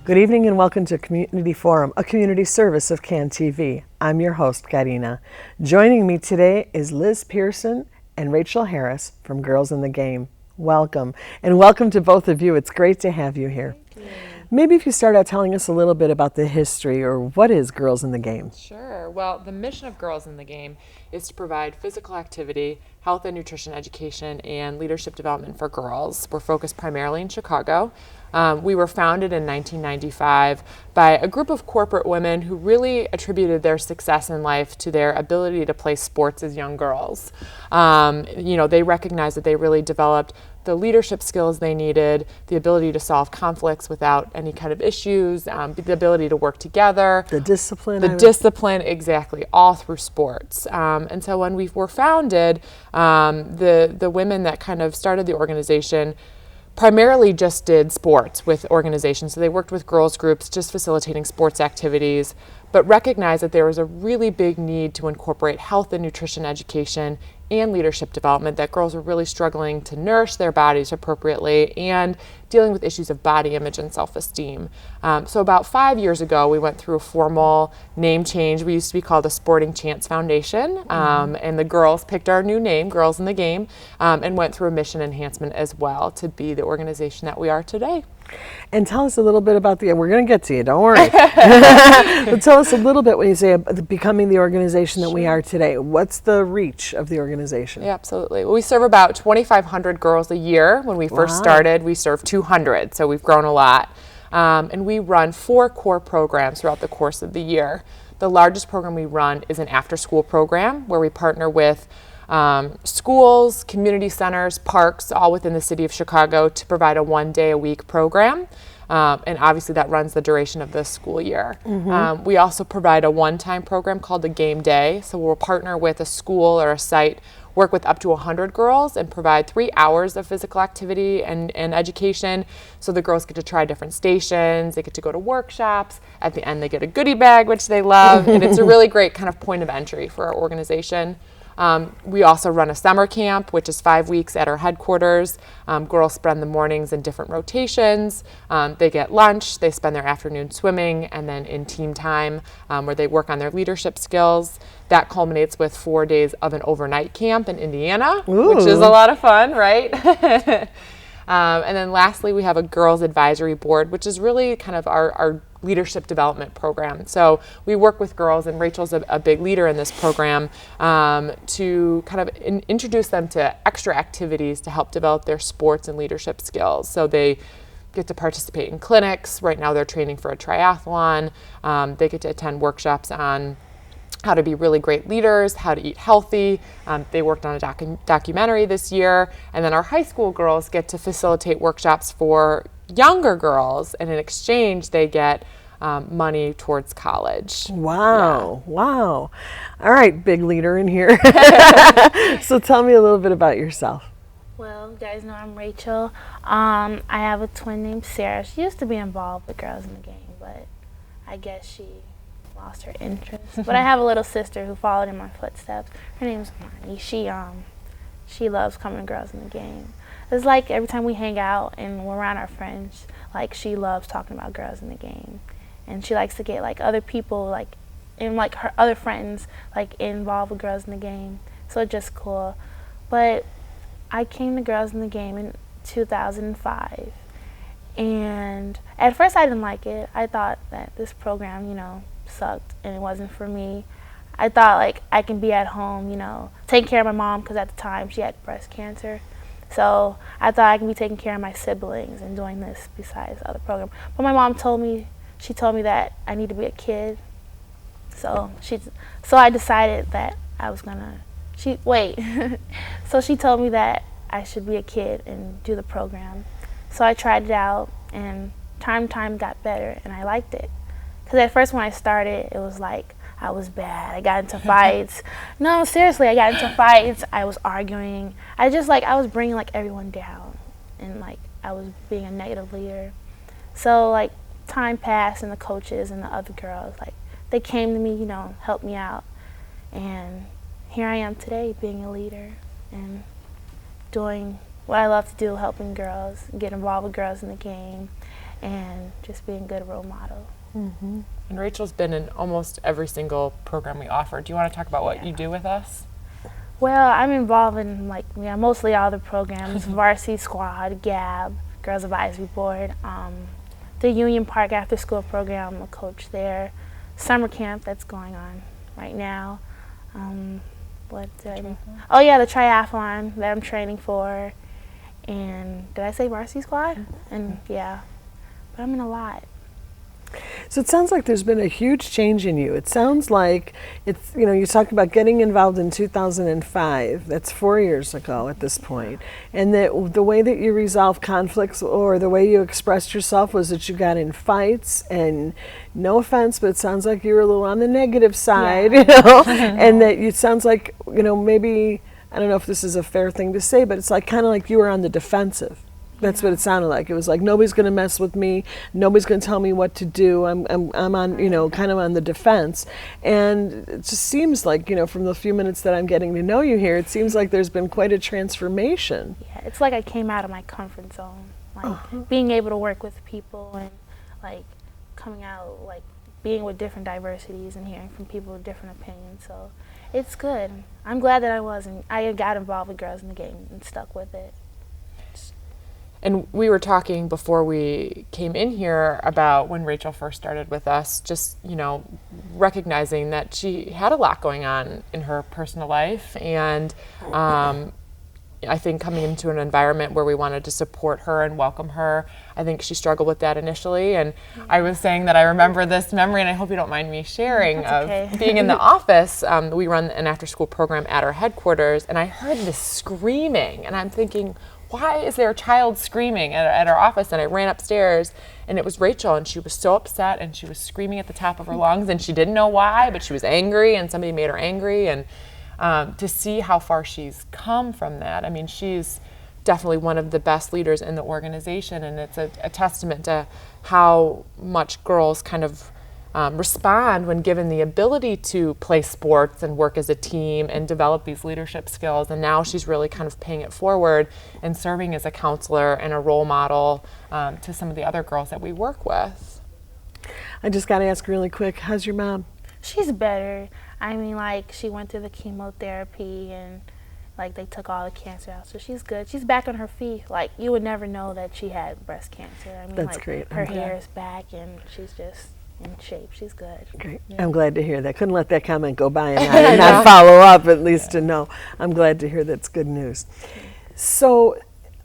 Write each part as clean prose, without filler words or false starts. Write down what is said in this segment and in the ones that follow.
Good evening and welcome to Community Forum, a community service of CAN TV. I'm your host, Karina. Joining me today is Liz Pearson and Rachel Harris from Girls in the Game. Welcome, and welcome to both of you. It's great to have you here. Maybe if you start out telling us a little bit about the history or what is Girls in the Game. Sure. Well, the mission of Girls in the Game is to provide physical activity, health and nutrition education, and leadership development for girls. We're focused primarily in Chicago. We were founded in 1995 by a group of corporate women who really attributed their success in life to their ability to play sports as young girls. They recognized that they really developed the leadership skills they needed, the ability to solve conflicts without any kind of issues, the ability to work together. The discipline. Discipline, exactly, all through sports. And so when we were founded, the women that kind of started the organization primarily just did sports with organizations. So they worked with girls groups, just facilitating sports activities, but recognized that there was a really big need to incorporate health and nutrition education and leadership development, that girls were really struggling to nourish their bodies appropriately and dealing with issues of body image and self-esteem. So about 5 years ago, we went through a formal name change. We used to be called the Sporting Chance Foundation, and the girls picked our new name, Girls in the Game, and went through a mission enhancement as well to be the organization that we are today. And tell us a little bit about we're going to get to you, don't worry. But tell us a little bit when you say becoming the organization that we are today. What's the reach of the organization? Yeah, absolutely. Well, we serve about 2,500 girls a year. When we first started, we served 200, so we've grown a lot. And we run 4 core programs throughout the course of the year. The largest program we run is an after-school program where we partner with schools, community centers, parks, all within the city of Chicago to provide a 1-day-a-week program. And obviously that runs the duration of the school year. We also provide a one-time program called the Game Day. So we'll partner with a school or a site, work with up to 100 girls and provide 3 hours of physical activity and education. So the girls get to try different stations, they get to go to workshops. At the end they get a goodie bag, which they love. And it's a really great kind of point of entry for our organization. We also run a summer camp, which is 5 weeks at our headquarters. Girls spend the mornings in different rotations. They get lunch, they spend their afternoon swimming, and then in team time where they work on their leadership skills. That culminates with 4 days of an overnight camp in Indiana, which is a lot of fun, right? And then lastly, we have a girls advisory board, which is really kind of our leadership development program. So we work with girls, and Rachel's a big leader in this program, to kind of introduce them to extra activities to help develop their sports and leadership skills. So they get to participate in clinics. Right now they're training for a triathlon. They get to attend workshops on how to be really great leaders, how to eat healthy. They worked on a documentary this year. And then our high school girls get to facilitate workshops for younger girls, and in exchange they get money towards college. Wow. All right, big leader in here. So tell me a little bit about yourself. Well, you guys know I'm Rachel. I have a twin named Sarah. She used to be involved with Girls in the Game, but I guess she lost her interest. But I have a little sister who followed in my footsteps. Her name's Marnie. She loves coming to Girls in the Game. It's like every time we hang out and we're around our friends, like she loves talking about Girls in the Game. And she likes to get like other people and like her other friends like involved with Girls in the Game. So it's just cool. But I came to Girls in the Game in 2005. And at first I didn't like it. I thought that this program, sucked and it wasn't for me. I thought like I can be at home, taking care of my mom, because at the time she had breast cancer. So I thought I can be taking care of my siblings and doing this besides the other program. But my mom told me that I need to be a kid. So I decided that I was gonna, so she told me that I should be a kid and do the program. So I tried it out, and time got better, and I liked it. Because at first when I started, it was like I was bad. I got into fights. No, seriously, I got into fights. I was arguing. I was bringing like everyone down, and like I was being a negative leader. So like time passed, and the coaches and the other girls, like they came to me, helped me out, and here I am today, being a leader and doing what I love to do, helping girls, get involved with Girls in the Game. and just being a good role model. And Rachel's been in almost every single program we offer. Do you want to talk about what you do with us? Well, I'm involved in mostly all the programs: Varsity Squad, GAB, Girls Advisory Board, the Union Park After School program. I'm a coach there. Summer camp that's going on right now. What did I do? Oh yeah, the triathlon that I'm training for. And did I say Varsity Squad? And yeah, but I'm in a lot. So it sounds like there's been a huge change in you. It sounds like it's, you talked about getting involved in 2005. That's 4 years ago at this point. And that the way that you resolved conflicts or the way you expressed yourself was that you got in fights, and no offense, but it sounds like you were a little on the negative side, and that it sounds like, maybe, I don't know if this is a fair thing to say, but it's like kind of like you were on the defensive. That's what it sounded like. It was like, nobody's going to mess with me. Nobody's going to tell me what to do. I'm on, kind of on the defense. And it just seems like, from the few minutes that I'm getting to know you here, it seems like there's been quite a transformation. Yeah, it's like I came out of my comfort zone. Being able to work with people and, coming out, being with different diversities and hearing from people with different opinions. So it's good. I'm glad that I got involved with Girls in the Game and stuck with it. And we were talking before we came in here about when Rachel first started with us, just, recognizing that she had a lot going on in her personal life. And I think coming into an environment where we wanted to support her and welcome her, I think she struggled with that initially. And I was saying that I remember this memory, and I hope you don't mind me sharing, of being in the office. We run an after-school program at our headquarters, and I heard this screaming, and I'm thinking, why is there a child screaming at our office? And I ran upstairs, and it was Rachel, and she was so upset, and she was screaming at the top of her lungs, and she didn't know why, but she was angry, and somebody made her angry. And to see how far she's come from that, I mean, she's definitely one of the best leaders in the organization, and it's a testament to how much girls kind of respond when given the ability to play sports and work as a team and develop these leadership skills. And now she's really kind of paying it forward and serving as a counselor and a role model to some of the other girls that we work with. I just got to ask really quick, how's your mom? She's better. I mean, she went through the chemotherapy and they took all the cancer out, so she's good. She's back on her feet. You would never know that she had breast cancer. I mean, that's great. Her hair is back, and she's just in shape. She's good. Great. Yeah. I'm glad to hear that. Couldn't let that comment go by and not follow up, at least to know. I'm glad to hear that's good news. So,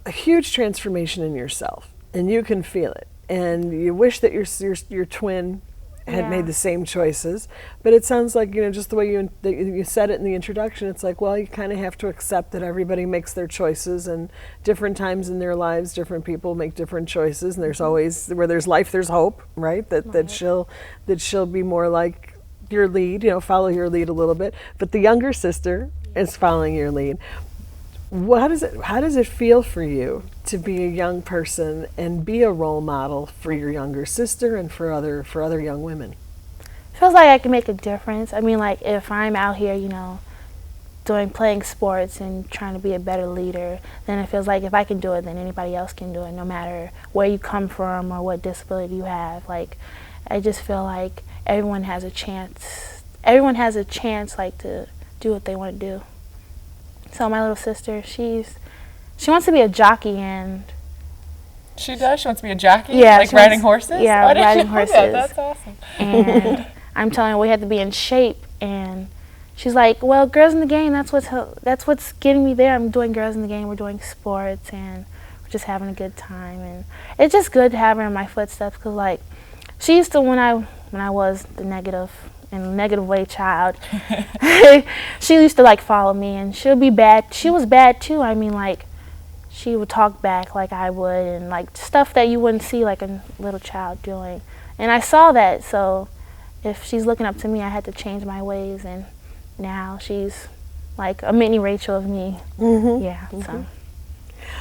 a huge transformation in yourself, and you can feel it. And you wish that your twin had made the same choices, but it sounds like, just the way you said it in the introduction, it's like, well, you kind of have to accept that everybody makes their choices, and different times in their lives, different people make different choices, and there's always, where there's life, there's hope, right? That she'll be more like your lead, follow your lead a little bit, but the younger sister is following your lead. How does it feel for you to be a young person and be a role model for your younger sister and for other young women? It feels like I can make a difference. I mean, if I'm out here, playing sports and trying to be a better leader, then it feels like if I can do it, then anybody else can do it, no matter where you come from or what disability you have. I just feel like everyone has a chance. Everyone has a chance, to do what they want to do. So my little sister, she wants to be a jockey, and she does. She wants to be a jockey, riding horses. Yeah, riding horses. That's awesome. And I'm telling her we have to be in shape, and she's like, "Well, Girls in the Game. That's what's getting me there. I'm doing Girls in the Game. We're doing sports, and we're just having a good time. And it's just good to have her in my footsteps, because she used to when I was the negative way child. She used to follow me, and she'll be bad. She was bad too. I mean, she would talk back like I would, and stuff that you wouldn't see a little child doing. And I saw that, so if she's looking up to me, I had to change my ways, and now she's like a mini Rachel of me. Mm-hmm. Yeah. Mm-hmm. So.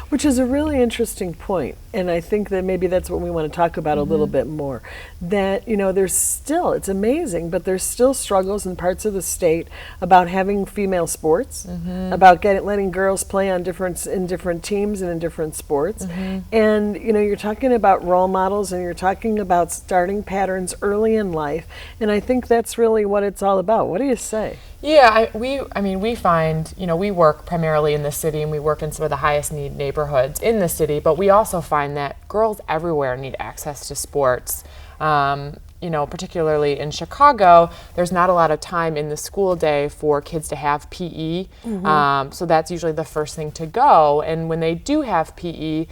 Which is a really interesting point, and I think that maybe that's what we want to talk about a little bit more. That, you know, there's still, it's amazing, but there's still struggles in parts of the state about having female sports, about letting girls play on in different teams and in different sports. And, you know, you're talking about role models and you're talking about starting patterns early in life, and I think that's really what it's all about. What do you say? Yeah, we find, you know, we work primarily in the city and we work in some of the highest need neighborhoods in the city, but we also find that girls everywhere need access to sports. You know, particularly in Chicago, there's not a lot of time in the school day for kids to have PE. So that's usually the first thing to go. And when they do have PE,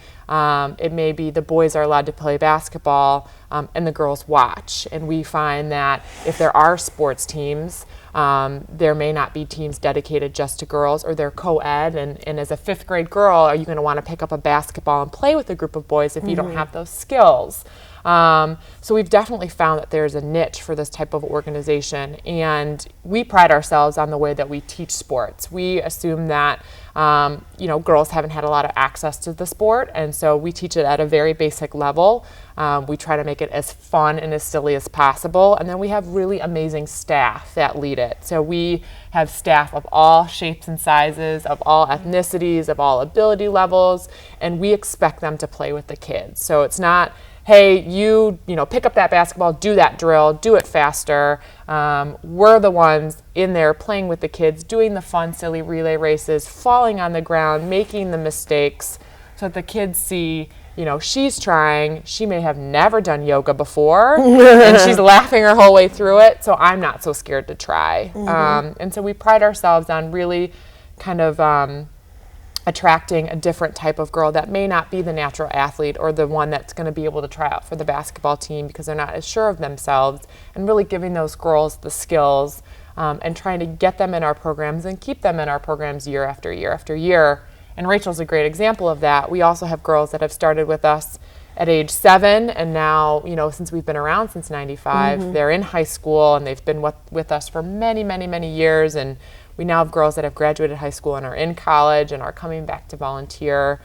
it may be the boys are allowed to play basketball and the girls watch. And we find that if there are sports teams, there may not be teams dedicated just to girls, or they're co-ed, and as a 5th grade girl, are you going to want to pick up a basketball and play with a group of boys if you don't have those skills? So we've definitely found that there's a niche for this type of organization, and we pride ourselves on the way that we teach sports. We assume that you know, girls haven't had a lot of access to the sport, and so we teach it at a very basic level. We try to make it as fun and as silly as possible, and then we have really amazing staff that lead it. So we have staff of all shapes and sizes, of all ethnicities, of all ability levels, and we expect them to play with the kids. So it's not, hey, you know, pick up that basketball, do that drill, do it faster. We're the ones in there playing with the kids, doing the fun, silly relay races, falling on the ground, making the mistakes, so that the kids see, you know, she's trying. She may have never done yoga before, and she's laughing her whole way through it, so I'm not so scared to try. And so we pride ourselves on really kind of attracting a different type of girl that may not be the natural athlete or the one that's going to be able to try out for the basketball team because they're not as sure of themselves, and really giving those girls the skills and trying to get them in our programs and keep them in our programs year after year after year. And Rachel's a great example of that. We also have girls that have started with us at age 7, and now, you know, since we've been around since 95, they're in high school and they've been with us for many, many, many years. And we now have girls that have graduated high school and are in college and are coming back to volunteer,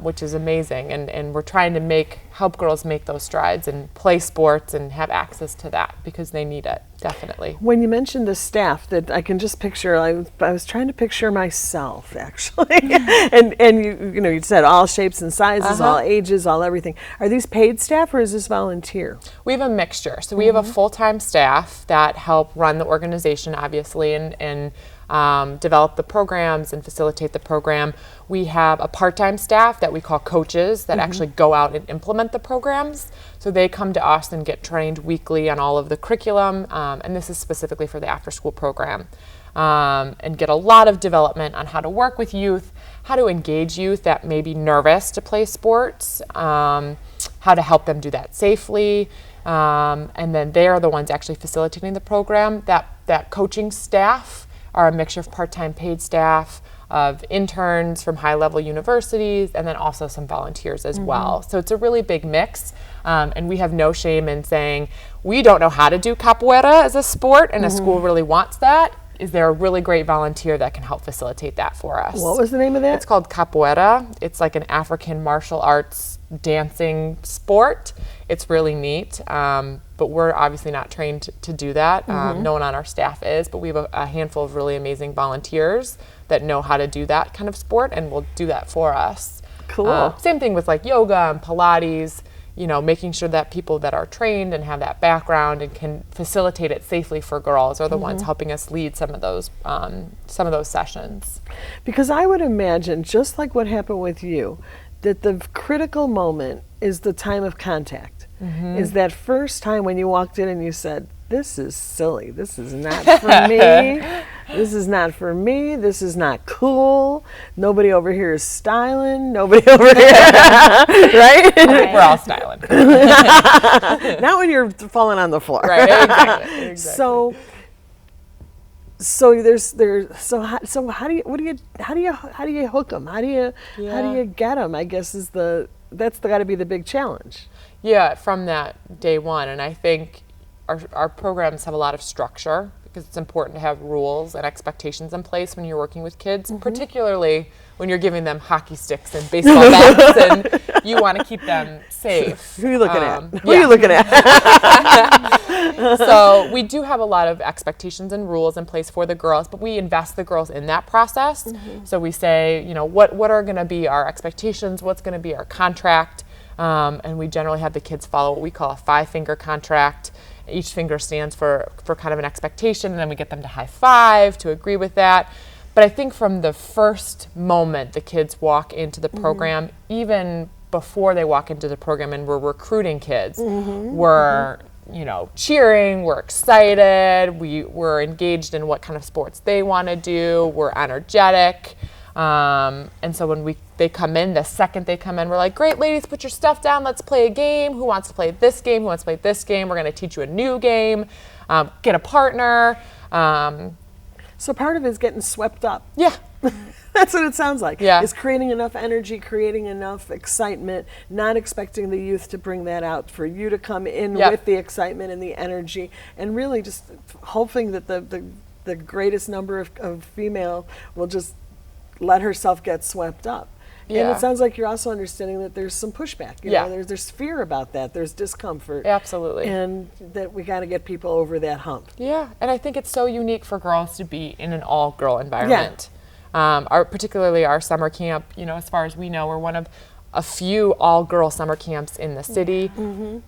which is amazing. And we're trying to help girls make those strides and play sports and have access to that because they need it, definitely. When you mentioned the staff, that I can just picture, I was trying to picture myself, actually. and you know, you said all shapes and sizes, all ages, all everything. Are these paid staff or is this volunteer? We have a mixture. So we have a full-time staff that help run the organization, obviously, and develop the programs and facilitate the program. We have a part-time staff that we call coaches that actually go out and implement the programs. So they come to us and get trained weekly on all of the curriculum, and this is specifically for the after-school program, and get a lot of development on how to work with youth, how to engage youth that may be nervous to play sports, how to help them do that safely, and then they are the ones actually facilitating the program. That coaching staff are a mixture of part-time paid staff, of interns from high-level universities, and then also some volunteers as well. So it's a really big mix, and we have no shame in saying, we don't know how to do capoeira as a sport, and a school really wants that. Is there a really great volunteer that can help facilitate that for us? What was the name of that? It's called capoeira. It's like an African martial arts dancing sport. It's really neat, but we're obviously not trained to do that. No one on our staff is, but we have a handful of really amazing volunteers that know how to do that kind of sport and will do that for us. Cool. Same thing with like yoga and Pilates, you know, making sure that people that are trained and have that background and can facilitate it safely for girls are the ones helping us lead some of those sessions. Because I would imagine, just like what happened with you, that the critical moment is the time of contact. Is that first time when you walked in and you said, this is silly, this is not for me, this is not for me, this is not cool, nobody over here is styling, nobody over here, right? I think we're all styling. Not when you're falling on the floor. Right, exactly. So how do you hook them? How do you get them? I guess that's got to be the big challenge. Yeah, from that day one, and I think our programs have a lot of structure because it's important to have rules and expectations in place when you're working with kids, particularly when you're giving them hockey sticks and baseball bats and you want to keep them safe. Who are you looking at? Who are you looking at? So we do have a lot of expectations and rules in place for the girls, but we invest the girls in that process. So we say, you know, what are going to be our expectations? What's going to be our contract? And we generally have the kids follow what we call a 5-finger contract. Each finger stands for kind of an expectation, and then we get them to high five to agree with that. But I think from the first moment the kids walk into the program, even before they walk into the program and we're recruiting kids, we're you know, cheering, we're excited, we're engaged in what kind of sports they want to do, we're energetic. And so when they come in, the second they come in, we're like, great, ladies, put your stuff down, let's play a game. Who wants to play this game? Who wants to play this game? We're going to teach you a new game, get a partner. So part of it is getting swept up. Yeah. That's what it sounds like. Yeah. It's creating enough energy, creating enough excitement, not expecting the youth to bring that out, for you to come in Yep. with the excitement and the energy, and really just hoping that the greatest number of female will just let herself get swept up. And Yeah. it sounds like you're also understanding that there's some pushback. You Yeah. know, there's fear about that. There's discomfort. Absolutely. And that we got to get people over that hump. Yeah, and I think it's so unique for girls to be in an all-girl environment. Particularly our summer camp, you know, as far as we know, we're one of a few all-girl summer camps in the city,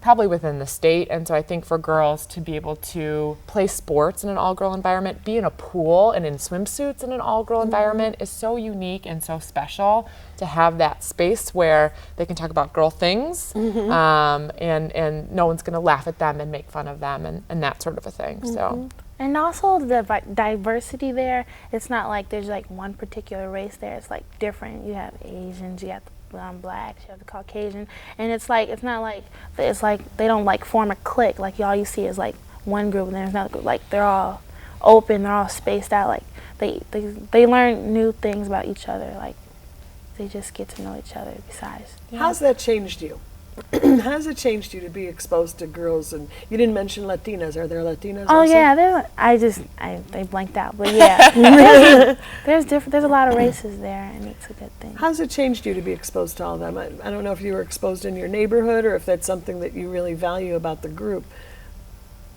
probably within the state. And so I think for girls to be able to play sports in an all-girl environment, be in a pool and in swimsuits in an all-girl environment is so unique and so special to have that space where they can talk about girl things, and no one's going to laugh at them and make fun of them and that sort of a thing. So. And also the diversity there, it's not like there's like one particular race there. It's like different. You have Asians, you have blacks, you have the Caucasian, and it's not like they don't like form a clique. Like all you see is like one group, and there's another group. Like they're all open, they're all spaced out. Like they learn new things about each other. Like they just get to know each other. Besides, How's that changed you? How has it changed you to be exposed to girls? And you didn't mention Latinas. Are there Latinas Oh also? yeah, they blanked out. But yeah, there's a lot of races there, and it's a good thing. How's it changed you to be exposed to all of them? I don't know if you were exposed in your neighborhood or if that's something that you really value about the group.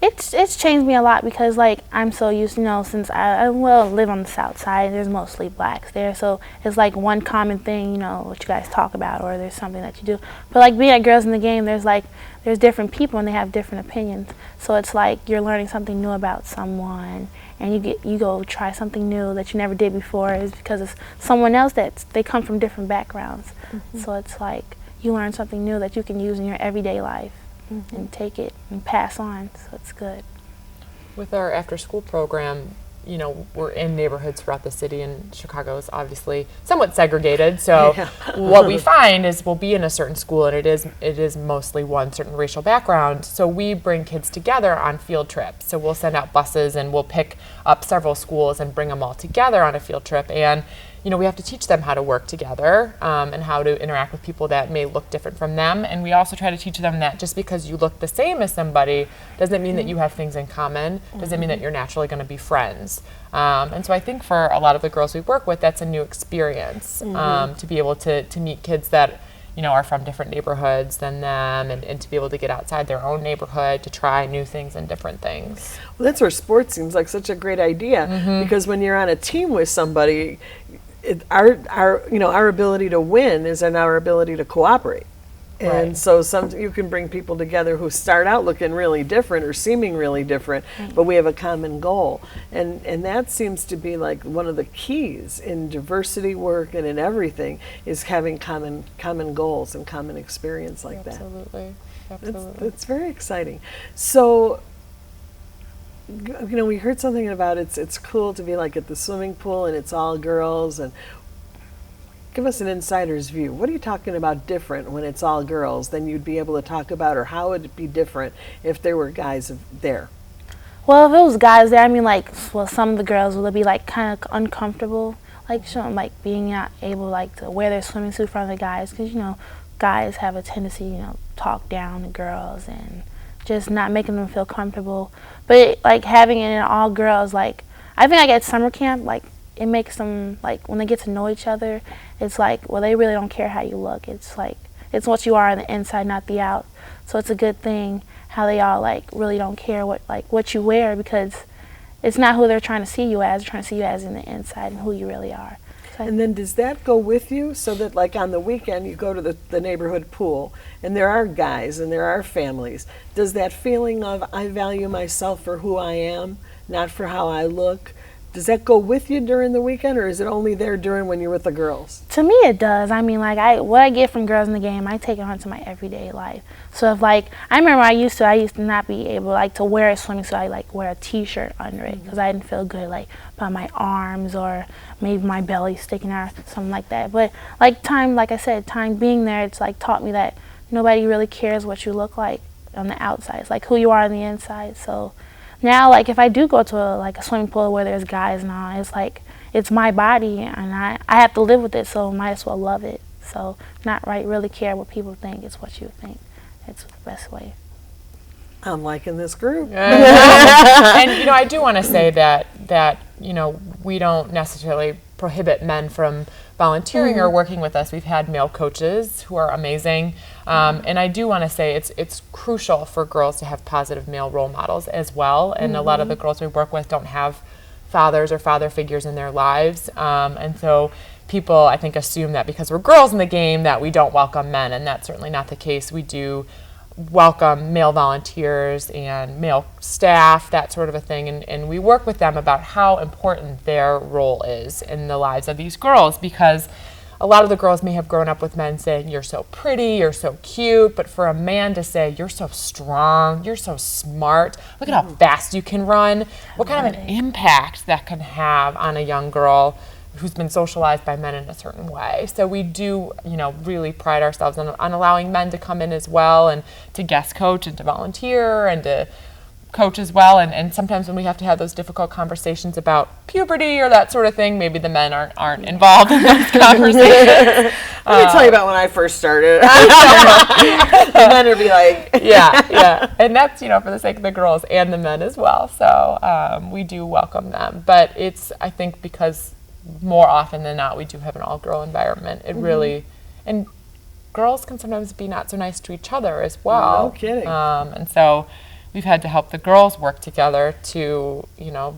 It's changed me a lot because like I'm so used to, you know, since I live on the south side, there's mostly blacks there, so it's like one common thing, you know, what you guys talk about, or there's something that you do. But like being at Girls in the Game, there's different people and they have different opinions, so it's like you're learning something new about someone, and you go try something new that you never did before, is because it's someone else they come from different backgrounds, so it's like you learn something new that you can use in your everyday life. And take it and pass on, so it's good. With our after-school program, you know, we're in neighborhoods throughout the city, and Chicago is obviously somewhat segregated. So what we find is we'll be in a certain school, and it is mostly one certain racial background. So we bring kids together on field trips. So we'll send out buses, and we'll pick up several schools and bring them all together on a field trip. And you know, we have to teach them how to work together, and how to interact with people that may look different from them. And we also try to teach them that just because you look the same as somebody doesn't mean that you have things in common, doesn't mean that you're naturally going to be friends. And so I think for a lot of the girls we work with, that's a new experience, to be able to meet kids that, you know, are from different neighborhoods than them, and to be able to get outside their own neighborhood to try new things and different things. Well, that's where sports seems like such a great idea, because when you're on a team with somebody, our ability to win is in our ability to cooperate. And Right. so you can bring people together who start out looking really different or seeming really different, but we have a common goal. And that seems to be like one of the keys in diversity work and in everything, is having common goals and common experience like that. Absolutely. It's very exciting. So, you know, we heard something about it's cool to be like at the swimming pool and it's all girls, and give us an insider's view. What are you talking about different when it's all girls than you'd be able to talk about, or how would it be different if there were guys there? Well, if it was guys there, I mean, like, well, some of the girls will be like kind of uncomfortable, like being not able like to wear their swimming suit in front of the guys, because you know, guys have a tendency, you know, talk down to girls and just not making them feel comfortable. But like having it in all girls, like I think like at summer camp, like it makes them like when they get to know each other, it's like, well, they really don't care how you look. It's like it's what you are on the inside, not the out. So it's a good thing how they all like really don't care what you wear, because it's not who they're trying to see you as. They're trying to see you as in the inside and who you really are. So And then does that go with you so that like on the weekend you go to the neighborhood pool and there are guys and there are families? Does that feeling of I value myself for who I am, not for how I look, does that go with you during the weekend, or is it only there during when you're with the girls? to me it does. I mean, like what I get from Girls in the Game, I take it onto my everyday life. So if like I remember I used to not be able like to wear a swimming suit. I like wear a t-shirt under it because I didn't feel good like by my arms or maybe my belly sticking out or something like that. But like I said, time being there, it's like taught me that nobody really cares what you look like on the outside. It's like who you are on the inside. So now, like if I do go to a swimming pool where there's guys and all, it's like it's my body and I have to live with it, so might as well love it. So not really care what people think, it's what you think. It's the best way. I'm liking this group. And I do want to say that we don't necessarily prohibit men from volunteering or working with us. We've had male coaches who are amazing, and I do want to say it's crucial for girls to have positive male role models as well. And a lot of the girls we work with don't have fathers or father figures in their lives, and so people I think assume that because we're girls in the game that we don't welcome men, and that's certainly not the case. We do welcome male volunteers and male staff, that sort of a thing, and we work with them about how important their role is in the lives of these girls, because a lot of the girls may have grown up with men saying, you're so pretty, you're so cute, but for a man to say, you're so strong, you're so smart, look at how fast you can run, what kind of an impact that can have on a young girl who's been socialized by men in a certain way. So we do, really pride ourselves on allowing men to come in as well and to guest coach and to volunteer and to coach as well. And sometimes when we have to have those difficult conversations about puberty or that sort of thing, maybe the men aren't involved in those conversations. Let me tell you about when I first started. And then it'd be like, yeah. And that's, for the sake of the girls and the men as well. So we do welcome them. But it's, I think, because more often than not, we do have an all-girl environment. It really, and girls can sometimes be not so nice to each other as well. No kidding. And so we've had to help the girls work together to,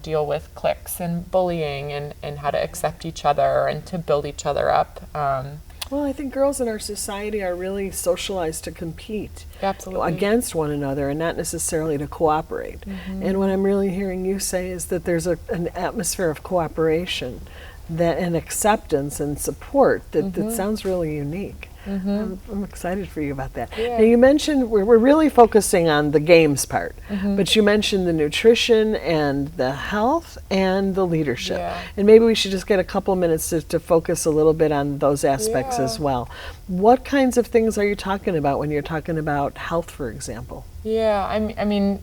deal with cliques and bullying and how to accept each other and to build each other up. Well, I think girls in our society are really socialized to compete Absolutely. against one another and not necessarily to cooperate. And what I'm really hearing you say is that there's an atmosphere of cooperation and acceptance and support that sounds really unique. I'm excited for you about that. Yeah. Now you mentioned we're really focusing on the games part, but you mentioned the nutrition and the health and the leadership. Yeah. And maybe we should just get a couple minutes to focus a little bit on those aspects as well. What kinds of things are you talking about when you're talking about health, for example? Yeah, I mean,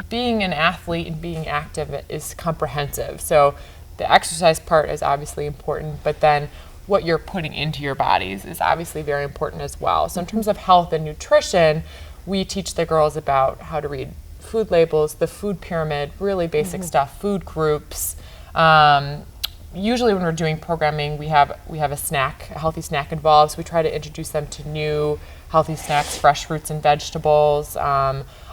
being an athlete and being active is comprehensive. So the exercise part is obviously important, but then what you're putting into your bodies is obviously very important as well. So in terms of health and nutrition, we teach the girls about how to read food labels, the food pyramid, really basic stuff, food groups. Usually when we're doing programming, we have a healthy snack involved. So we try to introduce them to new healthy snacks, fresh fruits and vegetables.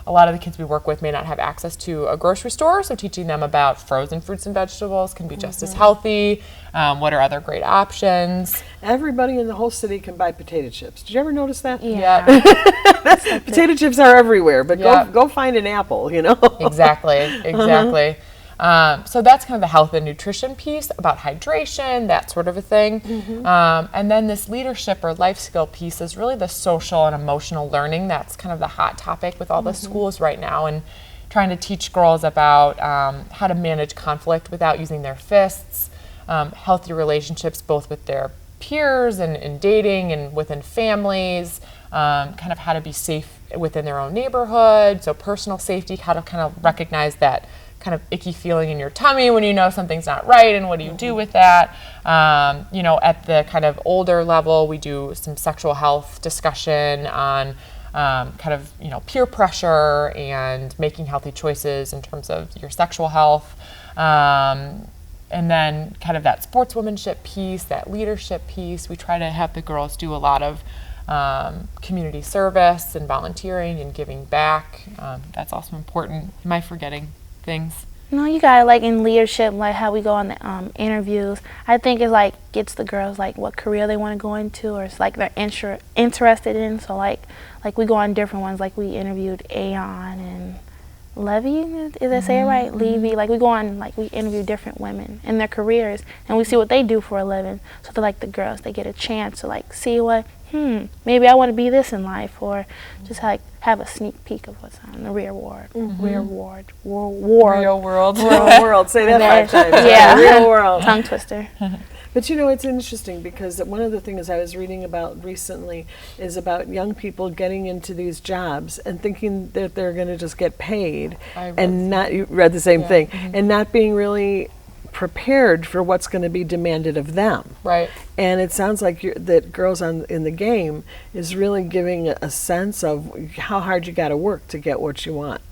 A lot of the kids we work with may not have access to a grocery store, so teaching them about frozen fruits and vegetables can be just as healthy. What are other great options? Everybody in the whole city can buy potato chips. Did you ever notice that? Yeah. Potato chips are everywhere, but Yep. go find an apple, Exactly. So that's kind of the health and nutrition piece about hydration, that sort of a thing. And then this leadership or life skill piece is really the social and emotional learning. That's kind of the hot topic with all the schools right now, and trying to teach girls about how to manage conflict without using their fists, healthy relationships both with their peers and in dating and within families, kind of how to be safe within their own neighborhood, so personal safety, how to kind of recognize that kind of icky feeling in your tummy when you know something's not right, and what do you do with that. At the kind of older level, we do some sexual health discussion on kind of, peer pressure and making healthy choices in terms of your sexual health. And then kind of that sportswomanship piece, that leadership piece. We try to have the girls do a lot of community service and volunteering and giving back. That's also important. Am I forgetting things? No, you got it, like in leadership, like how we go on the interviews. I think it like gets the girls like what career they want to go into, or it's like they're interested in. So like we go on different ones. Like we interviewed Aeon and Levy, is I say it right? Levy. Like we go on, like we interview different women and their careers, and we see what they do for a living. So they're like the girls, they get a chance to like see what, maybe I want to be this in life, or just like have a sneak peek of what's on the real world. Real world. Real world. Say that 5 times. Yeah. Real world. Tongue twister. But it's interesting because one of the things I was reading about recently is about young people getting into these jobs and thinking that they're going to just get paid, you read the same thing, and not being really prepared for what's going to be demanded of them. Right. And it sounds like that Girls in the Game is really giving a sense of how hard you got to work to get what you want.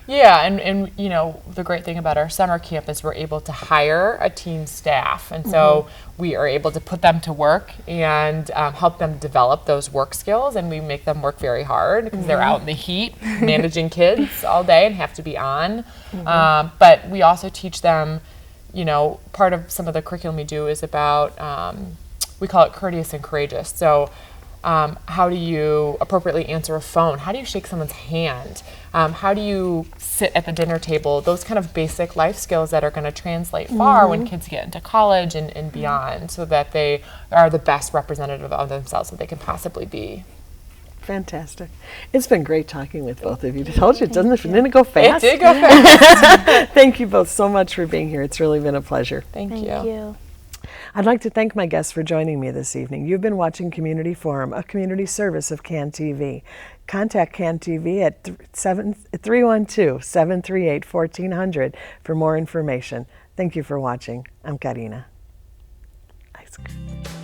Yeah, and the great thing about our summer camp is we're able to hire a team staff, and so we are able to put them to work and help them develop those work skills, and we make them work very hard because they're out in the heat managing kids all day and have to be on. But we also teach them, part of some of the curriculum we do is about, we call it courteous and courageous. So how do you appropriately answer a phone? How do you shake someone's hand? How do you sit at the dinner table? Those kind of basic life skills that are going to translate far when kids get into college and beyond, so that they are the best representative of themselves that they can possibly be. Fantastic. It's been great talking with both of you. I told you, didn't it go fast? It did go fast. Thank you both so much for being here. It's really been a pleasure. Thank Thank you. I'd like to thank my guests for joining me this evening. You've been watching Community Forum, a community service of CAN TV. Contact CAN TV at 312-738-1400 for more information. Thank you for watching. I'm Karina. Ice cream.